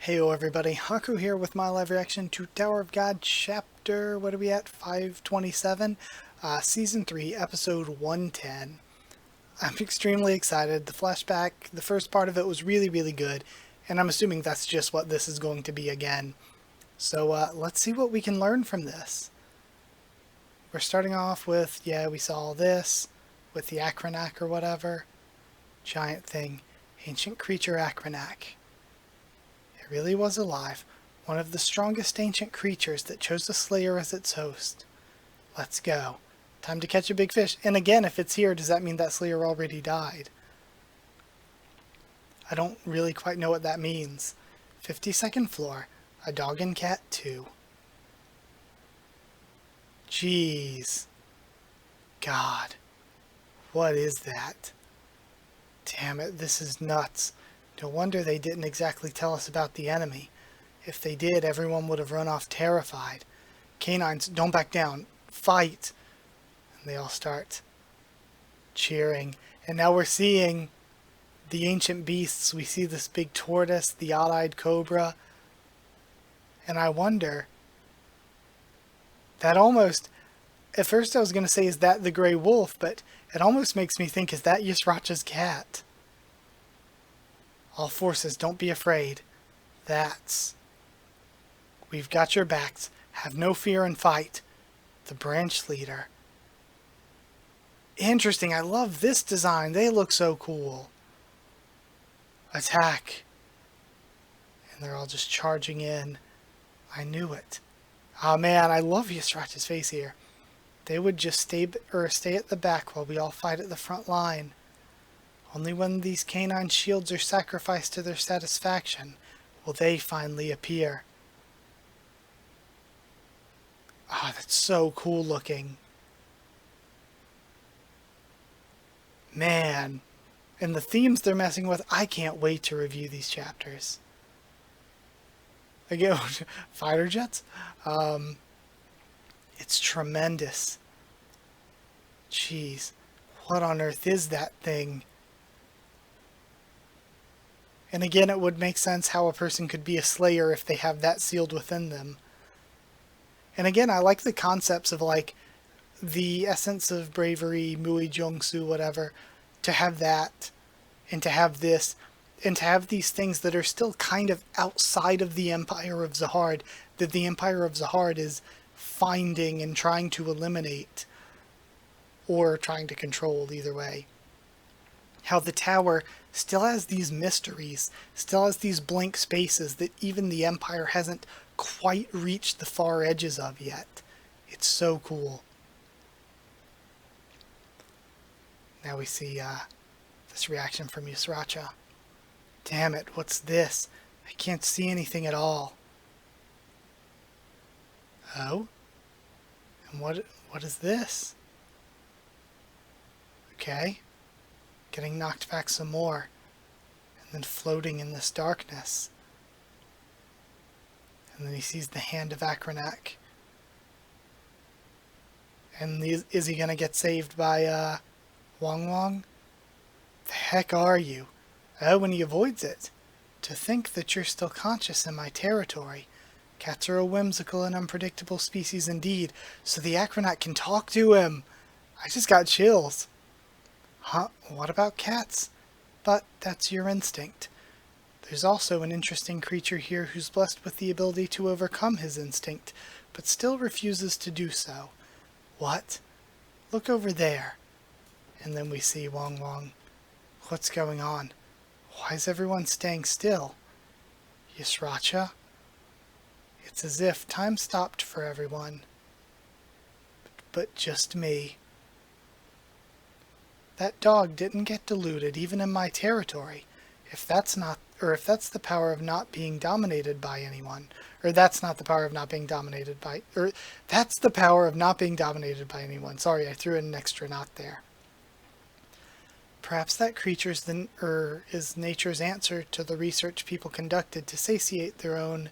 Heyo everybody, Haku here with my live reaction to Tower of God chapter, what are we at, 527? Season 3, episode 110. I'm extremely excited. The flashback, the first part of it was really good, and I'm assuming that's just what this is going to be again. So let's see what we can learn from this. We're starting off with, we saw this, with the Akranak or whatever. Giant thing. Ancient creature Akranak. Really was alive, one of the strongest ancient creatures that chose the Slayer as its host. Let's go. Time to catch a big fish. And again, if it's here, does that mean that Slayer already died? I don't really quite know what that means. 52nd floor. A dog and cat 2. Jeez. God. What is that? Damn it, this is nuts. No wonder they didn't exactly tell us about the enemy. If they did, everyone would have run off terrified. Canines, don't back down. Fight! And they all start cheering. And now we're seeing the ancient beasts. We see this big tortoise, the odd-eyed cobra. And I wonder, that almost, at first I was going to say, is that the gray wolf? But it almost makes me think, is that Yusracha's cat? All forces, don't be afraid. We've got your backs. Have no fear and fight. The branch leader. Interesting, I love this design. They look so cool. Attack. And they're all just charging in. I knew it. Oh man, I love Yusracha's face here. They would just stay at the back while we all fight at the front line. Only when these canine shields are sacrificed to their satisfaction will they finally appear. Ah, that's so cool looking. Man. And the themes they're messing with, I can't wait to review these chapters. Again, fighter jets? It's tremendous. Jeez. What on earth is that thing? And again, it would make sense how a person could be a slayer if they have that sealed within them. And again, I like the concepts of like the essence of bravery, Mui Jongsu, whatever, to have that, and to have this, and to have these things that are still kind of outside of the Empire of Zahard, that the Empire of Zahard is finding and trying to eliminate, or trying to control, either way. How the tower still has these mysteries, still has these blank spaces that even the Empire hasn't quite reached the far edges of yet. It's so cool. Now we see this reaction from Yusracha. Damn it, what's this? I can't see anything at all. Oh? And what is this? Okay. Getting knocked back some more, and then floating in this darkness. And then he sees the hand of Akranak. And is he gonna get saved by Wong Wong? The heck are you? Oh, and he avoids it. To think that you're still conscious in my territory. Cats are a whimsical and unpredictable species indeed, so the Akranak can talk to him. I just got chills. Huh? What about cats? But that's your instinct. There's also an interesting creature here who's blessed with the ability to overcome his instinct, but still refuses to do so. What? Look over there. And then we see Wong Wong. What's going on? Why is everyone staying still? Yusracha? It's as if time stopped for everyone. But just me. That dog didn't get deluded even in my territory. If that's the power of not being dominated by anyone, that's the power of not being dominated by anyone. Sorry, I threw in an extra knot there. Perhaps that creature is nature's answer to the research people conducted to satiate their own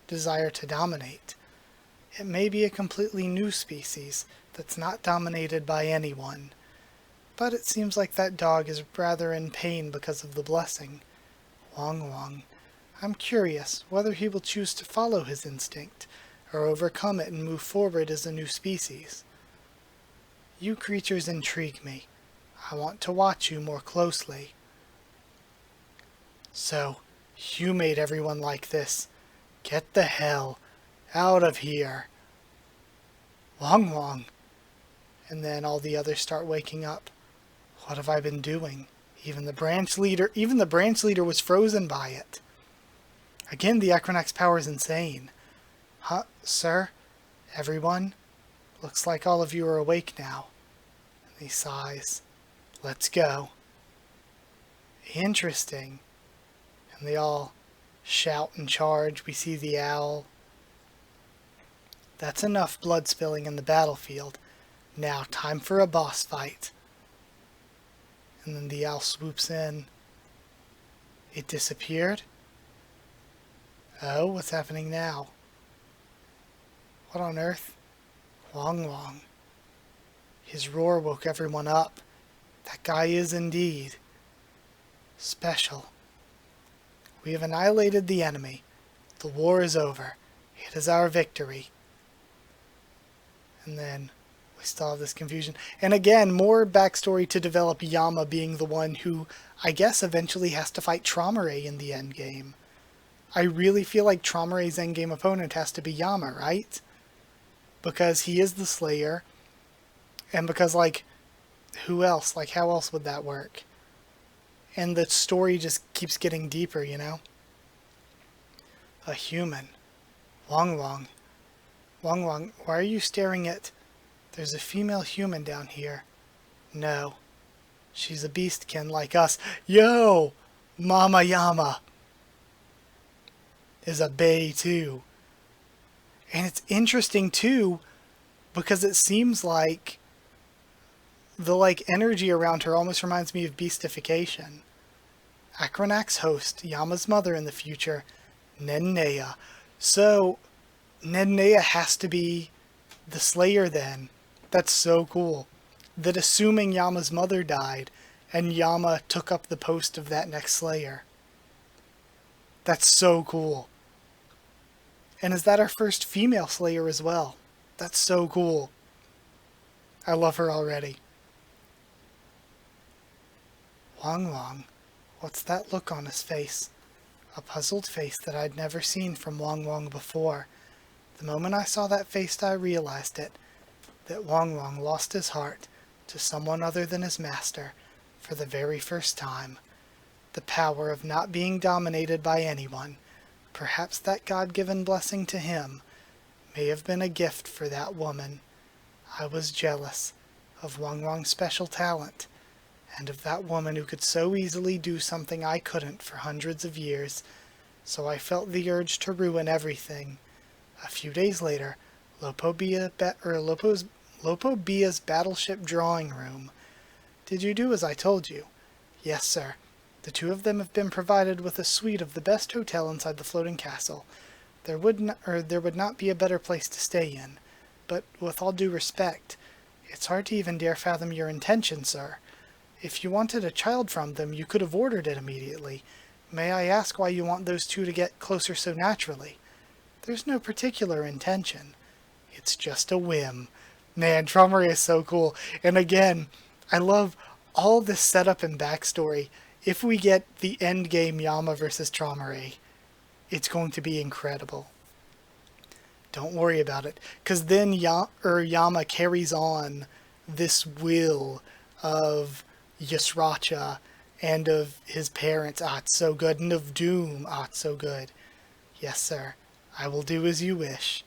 desire to dominate. It may be a completely new species that's not dominated by anyone. But it seems like that dog is rather in pain because of the blessing. Wong Wong, I'm curious whether he will choose to follow his instinct, or overcome it and move forward as a new species. You creatures intrigue me. I want to watch you more closely. So, you made everyone like this. Get the hell out of here. Wong Wong. And then all the others start waking up. What have I been doing? Even the branch leader was frozen by it. Again, the Equinox power is insane. Huh, sir? Everyone? Looks like all of you are awake now. And he sighs. Let's go. Interesting. And they all shout and charge. We see the owl. That's enough blood spilling in the battlefield. Now, time for a boss fight. And then the owl swoops in. It disappeared? Oh, what's happening now? What on earth? Wong Wong. His roar woke everyone up. That guy is indeed special. We have annihilated the enemy. The war is over. It is our victory. And then we still have this confusion. And again, more backstory to develop Yama being the one who, I guess, eventually has to fight Traumaray in the endgame. I really feel like Traumaray's endgame opponent has to be Yama, right? Because he is the Slayer. And because, like, who else? Like, how else would that work? And the story just keeps getting deeper, you know? A human. Wong Wong. Wong Wong, why are you staring at... There's a female human down here. No. She's a beastkin like us. Yo! Mama Yama is a bae too. And it's interesting too, because it seems like the energy around her almost reminds me of beastification. Acronax host, Yama's mother in the future, Nennea. So, Nennea has to be the Slayer then. That's so cool. That assuming Yama's mother died, and Yama took up the post of that next Slayer. That's so cool. And is that our first female Slayer as well? That's so cool. I love her already. Wong Wong. What's that look on his face? A puzzled face that I'd never seen from Wong Wong before. The moment I saw that face, I realized it. That Wong Wong lost his heart to someone other than his master for the very first time. The power of not being dominated by anyone. Perhaps that God-given blessing to him may have been a gift for that woman. I was jealous of Wong Wong's special talent, and of that woman who could so easily do something I couldn't for hundreds of years, so I felt the urge to ruin everything. A few days later, Lopobia's battleship drawing room. Did you do as I told you? Yes, sir. The two of them have been provided with a suite of the best hotel inside the floating castle. There would not be a better place to stay in. But with all due respect, it's hard to even dare fathom your intention, sir. If you wanted a child from them, you could have ordered it immediately. May I ask why you want those two to get closer so naturally? There's no particular intention. It's just a whim. Man, Traumaray is so cool. And again, I love all this setup and backstory. If we get the endgame Yama versus Traumaray, it's going to be incredible. Don't worry about it, because then Yama carries on this will of Yasracha and of his parents. Ah, it's so good. And of Doom. Ah, it's so good. Yes, sir. I will do as you wish.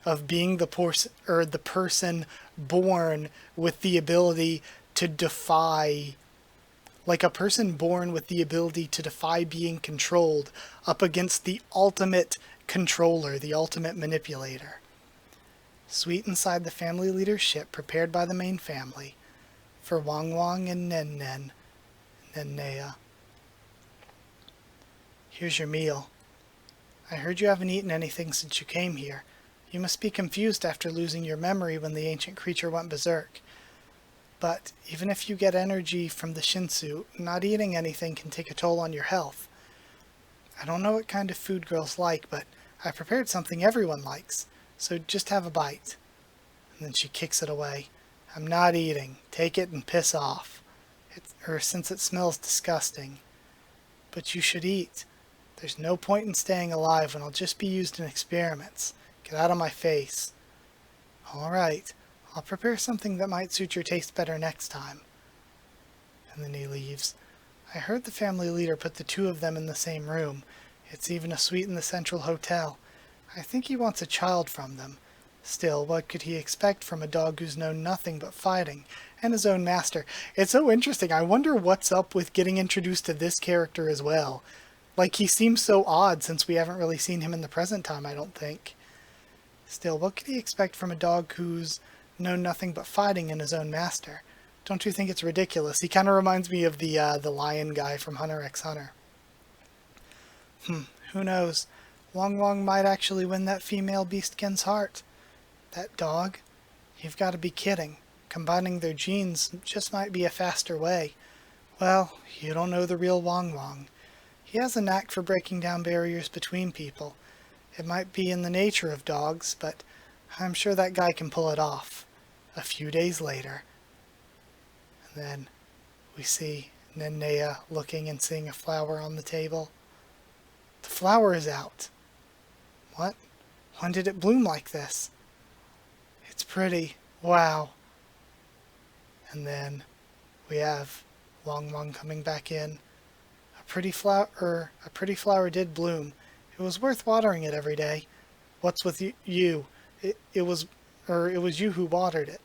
Of being the person born with the ability to defy, like a person born with the ability to defy being controlled up against the ultimate controller, the ultimate manipulator. Suite inside the family leader's ship prepared by the main family for Wong Wong and Nennea. Here's your meal. I heard you haven't eaten anything since you came here. You must be confused after losing your memory when the ancient creature went berserk. But even if you get energy from the Shinsu, not eating anything can take a toll on your health. I don't know what kind of food girls like, but I prepared something everyone likes, so just have a bite. And then she kicks it away. I'm not eating. Take it and piss off. Since it smells disgusting. But you should eat. There's no point in staying alive when I'll just be used in experiments. Get out of my face. All right. I'll prepare something that might suit your taste better next time. And then he leaves. I heard the family leader put the two of them in the same room. It's even a suite in the Central Hotel. I think he wants a child from them. Still, what could he expect from a dog who's known nothing but fighting, and his own master? It's so interesting. I wonder what's up with getting introduced to this character as well. Like, he seems so odd since we haven't really seen him in the present time, I don't think. Still, what could he expect from a dog who's known nothing but fighting and his own master? Don't you think it's ridiculous? He kind of reminds me of the lion guy from Hunter x Hunter. Who knows? Wong Wong might actually win that female beastkin's heart. That dog? You've got to be kidding. Combining their genes just might be a faster way. Well, you don't know the real Wong Wong. He has a knack for breaking down barriers between people. It might be in the nature of dogs, but I'm sure that guy can pull it off. A few days later. And then we see Nenea looking and seeing a flower on the table. The flower is out. What? When did it bloom like this? It's pretty. Wow. And then we have Wong Wong coming back in. A pretty flower did bloom. It was worth watering it every day. What's with you? It was you who watered it.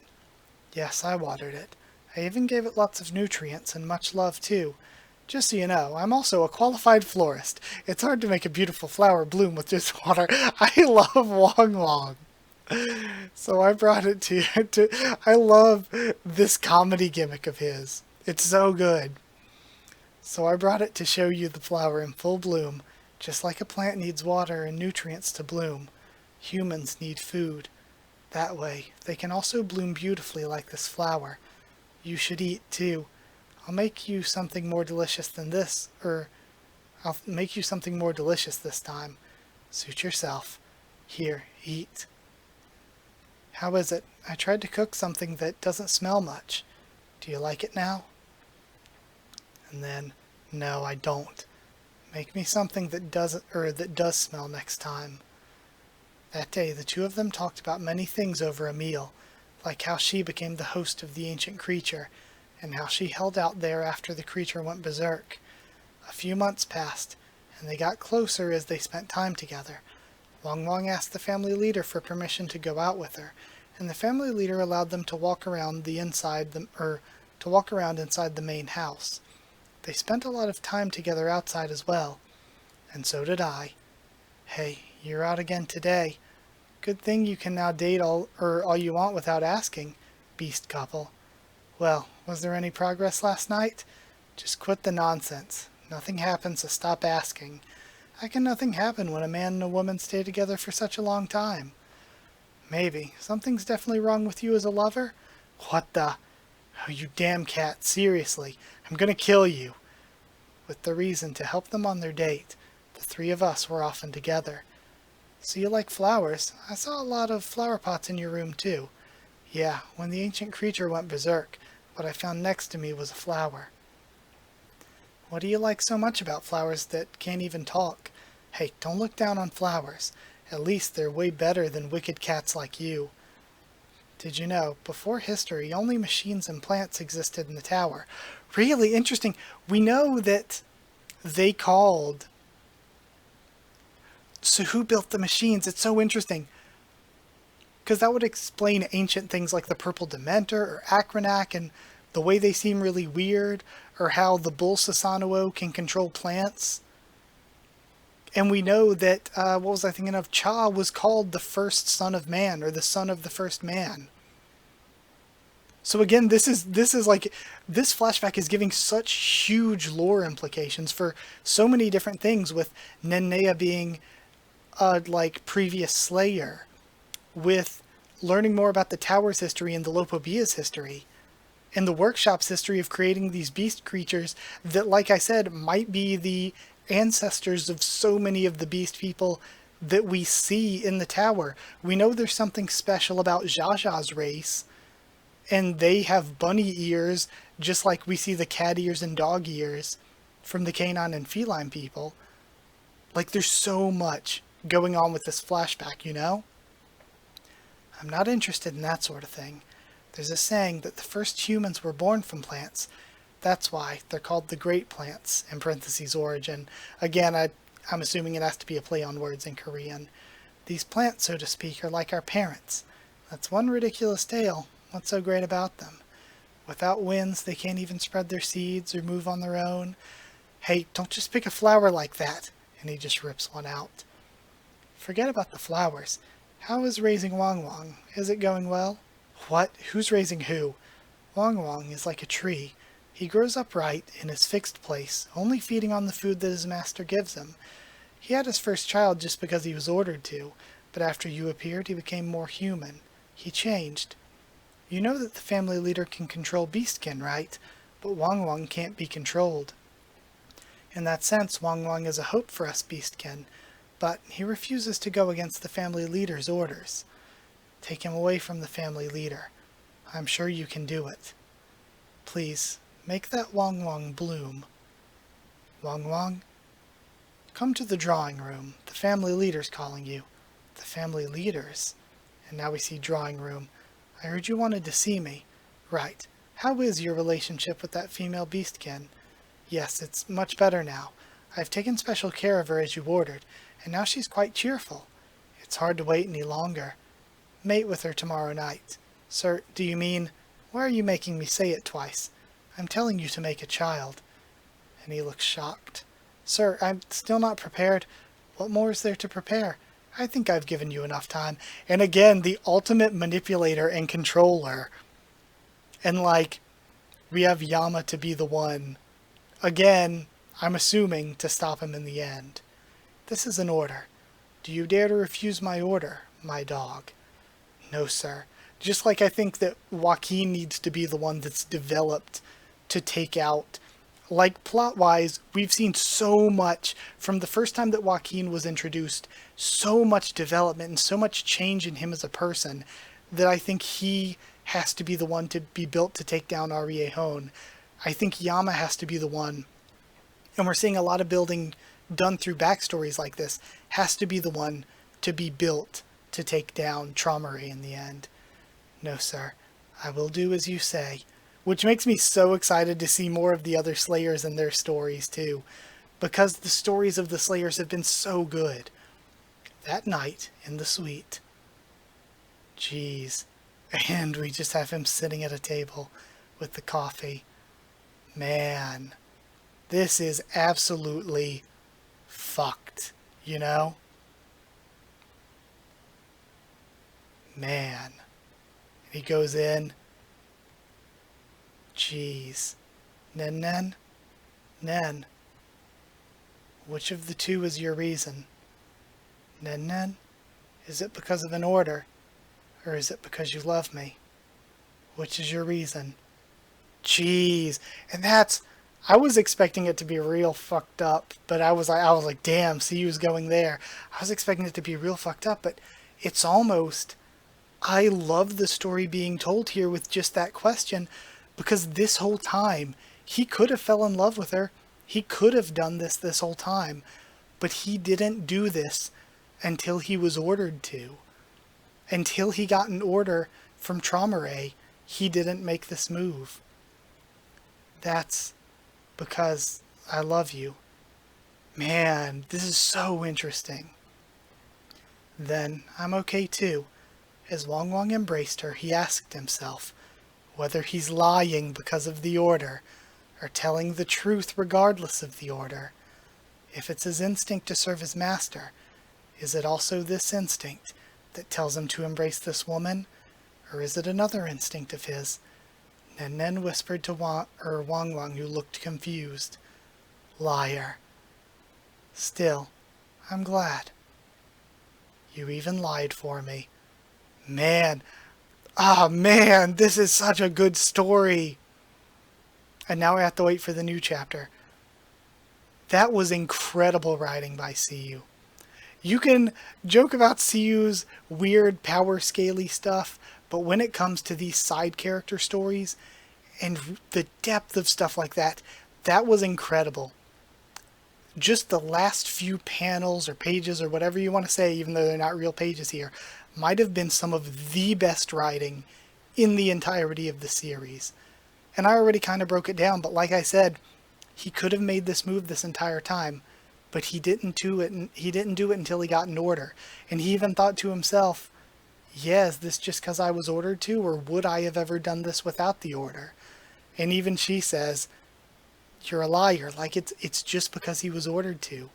Yes, I watered it. I even gave it lots of nutrients and much love too. Just so you know, I'm also a qualified florist. It's hard to make a beautiful flower bloom with just water. I love Wong Wong. So I brought it to you. I love this comedy gimmick of his. It's so good. So I brought it to show you the flower in full bloom. Just like a plant needs water and nutrients to bloom, humans need food. That way, they can also bloom beautifully like this flower. You should eat too. I'll make you something more delicious than this, I'll make you something more delicious this time. Suit yourself. Here, eat. How is it? I tried to cook something that doesn't smell much. Do you like it now? And then, no, I don't. Make me something that does smell next time. That day, the two of them talked about many things over a meal, like how she became the host of the ancient creature, and how she held out there after the creature went berserk. A few months passed, and they got closer as they spent time together. Wong Wong asked the family leader for permission to go out with her, and the family leader allowed them to walk around inside the main house. They spent a lot of time together outside as well, and so did I. Hey, you're out again today. Good thing you can now date all you want without asking, beast couple. Well, was there any progress last night? Just quit the nonsense. Nothing happened, so stop asking. How can nothing happen when a man and a woman stay together for such a long time? Maybe. Something's definitely wrong with you as a lover? What the? Oh, you damn cat, seriously. I'm gonna kill you. With the reason to help them on their date, the three of us were often together. So you like flowers? I saw a lot of flower pots in your room too. Yeah, when the ancient creature went berserk, what I found next to me was a flower. What do you like so much about flowers that can't even talk? Hey, don't look down on flowers. At least they're way better than wicked cats like you. Did you know, before history, only machines and plants existed in the tower? Really interesting. We know that they called... So who built the machines? It's so interesting. Because that would explain ancient things like the Purple Dementor or Acronac and the way they seem really weird, or how the Bull Sasanuo can control plants. And we know that, what was I thinking of? Cha was called the first son of man, or the son of the first man. So again, this is like, this flashback is giving such huge lore implications for so many different things, with Nenea being a, like, previous slayer, with learning more about the tower's history and the Lopobia's history, and the workshop's history of creating these beast creatures that, like I said, might be the ancestors of so many of the beast people that we see in the tower. We know there's something special about Jaja's race, and they have bunny ears, just like we see the cat ears and dog ears from the canine and feline people. Like, there's so much going on with this flashback, you know? I'm not interested in that sort of thing. There's a saying that the first humans were born from plants. That's why they're called the Great Plants, in parentheses origin. Again, I'm assuming it has to be a play on words in Korean. These plants, so to speak, are like our parents. That's one ridiculous tale. What's so great about them? Without winds, they can't even spread their seeds or move on their own. Hey, don't just pick a flower like that. And he just rips one out. Forget about the flowers. How is raising Wong Wong? Is it going well? What? Who's raising who? Wong Wong is like a tree. He grows upright in his fixed place, only feeding on the food that his master gives him. He had his first child just because he was ordered to, but after you appeared, he became more human. He changed. You know that the family leader can control beastkin, right? But Wong Wong can't be controlled. In that sense, Wong Wong is a hope for us beastkin, but he refuses to go against the family leader's orders. Take him away from the family leader. I'm sure you can do it. Please, make that Wong Wong bloom. Wong Wong? Come to the drawing room. The family leader's calling you. The family leader's? And now we see drawing room. I heard you wanted to see me. Right. How is your relationship with that female beastkin? Yes, it's much better now. I've taken special care of her as you ordered, and now she's quite cheerful. It's hard to wait any longer. Mate with her tomorrow night. Sir, do you mean... Why are you making me say it twice? I'm telling you to make a child. And he looks shocked. Sir, I'm still not prepared. What more is there to prepare? I think I've given you enough time. And again, the ultimate manipulator and controller. And like, we have Yama to be the one, again, I'm assuming, to stop him in the end. This is an order. Do you dare to refuse my order, my dog? No, sir. Just like I think that Joaquin needs to be the one that's developed to take out. Like, plot-wise, we've seen so much from the first time that Joaquin was introduced, so much development and so much change in him as a person, that I think he has to be the one to be built to take down Ariejon. I think Yama has to be the one, and we're seeing a lot of building done through backstories like this, has to be the one to be built to take down Traumeré in the end. No, sir. I will do as you say. Which makes me so excited to see more of the other Slayers and their stories, too. Because the stories of the Slayers have been so good. That night, in the suite. Jeez. And we just have him sitting at a table with the coffee. Man. This is absolutely fucked, you know? Man. He goes in. Jeez. Nen? Nen. Which of the two is your reason? Nen? Is it because of an order? Or is it because you love me? Which is your reason? Jeez. And that's... I was expecting it to be real fucked up, but I was like, damn, see who's going there. I was expecting it to be real fucked up, but it's almost... I love the story being told here with just that question, because this whole time, he could have fell in love with her. He could have done this whole time, but he didn't do this until he was ordered to. Until he got an order from Traumeré, he didn't make this move. That's because I love you. Man, this is so interesting. Then I'm okay too. As Wong Wong embraced her, he asked himself whether he's lying because of the order, or telling the truth regardless of the order. If it's his instinct to serve his master, is it also this instinct that tells him to embrace this woman, or is it another instinct of his? Nen whispered to Wong Wong, who looked confused. Liar. Still, I'm glad. You even lied for me. Man, man, this is such a good story. And now I have to wait for the new chapter. That was incredible writing by CU. You can joke about CU's weird power scaly stuff, but when it comes to these side character stories and the depth of stuff like that, that was incredible. Just the last few panels or pages or whatever you want to say, even though they're not real pages here, might have been some of the best writing in the entirety of the series. And I already kind of broke it down, but like I said, he could have made this move this entire time, but he didn't do it. He didn't do it until he got an order. And he even thought to himself, yeah, is this just because I was ordered to, or would I have ever done this without the order? And even she says, you're a liar, like it's just because he was ordered to.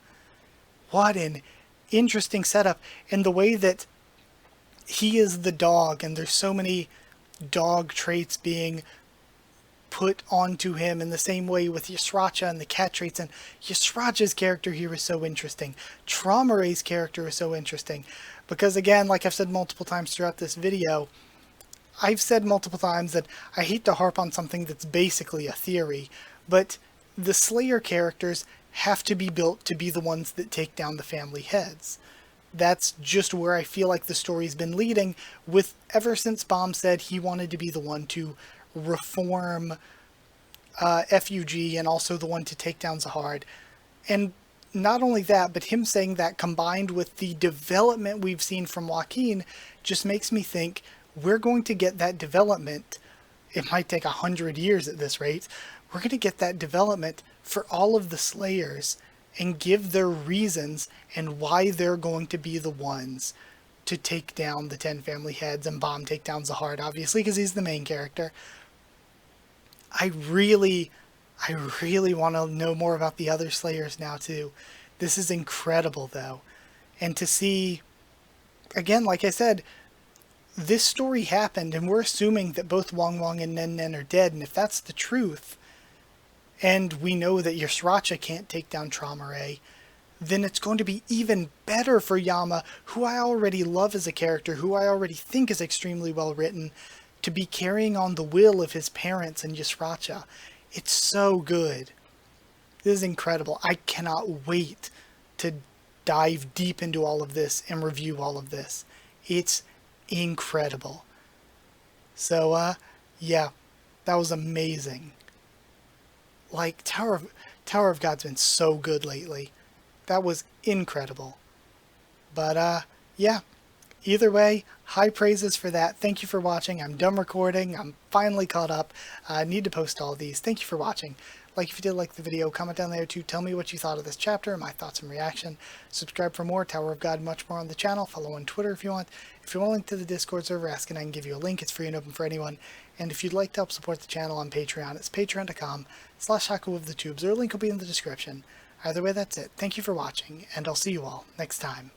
What an interesting setup, and the way that he is the dog, and there's so many dog traits being put onto him in the same way with Yasracha and the cat traits. And Yasracha's character here is so interesting. Traumare's character is so interesting. Because again, like I've said multiple times throughout this video, I've said multiple times that I hate to harp on something that's basically a theory, but the Slayer characters have to be built to be the ones that take down the family heads. That's just where I feel like the story's been leading, with ever since Bomb said he wanted to be the one to reform FUG and also the one to take down Zahard. And not only that, but him saying that combined with the development we've seen from Joaquin just makes me think we're going to get that development. It might take 100 years at this rate. We're going to get that development for all of the Slayers and give their reasons and why they're going to be the ones to take down the 10 family heads, and Bomb take down Zahard, obviously, because he's the main character. I really want to know more about the other Slayers now, too. This is incredible, though. And to see, again, like I said, this story happened, and we're assuming that both Wong Wong and Nen Nen are dead, and if that's the truth, and we know that Yasracha can't take down Traumare, then it's going to be even better for Yama, who I already love as a character, who I already think is extremely well written, to be carrying on the will of his parents and Yasracha. It's so good. This is incredible. I cannot wait to dive deep into all of this and review all of this. It's incredible. So, yeah, that was amazing. Like, Tower of God's been so good lately. That was incredible. But, yeah. Either way, high praises for that. Thank you for watching. I'm done recording. I'm finally caught up. I need to post all these. Thank you for watching. Like if you did like the video, comment down there too. Tell me what you thought of this chapter, my thoughts and reaction. Subscribe for more Tower of God, much more on the channel. Follow on Twitter if you want. If you want a link to the Discord server, ask and I can give you a link. It's free and open for anyone. And if you'd like to help support the channel on Patreon, it's patreon.com/Haku of the Tubes, or a link will be in the description. Either way, that's it. Thank you for watching, and I'll see you all next time.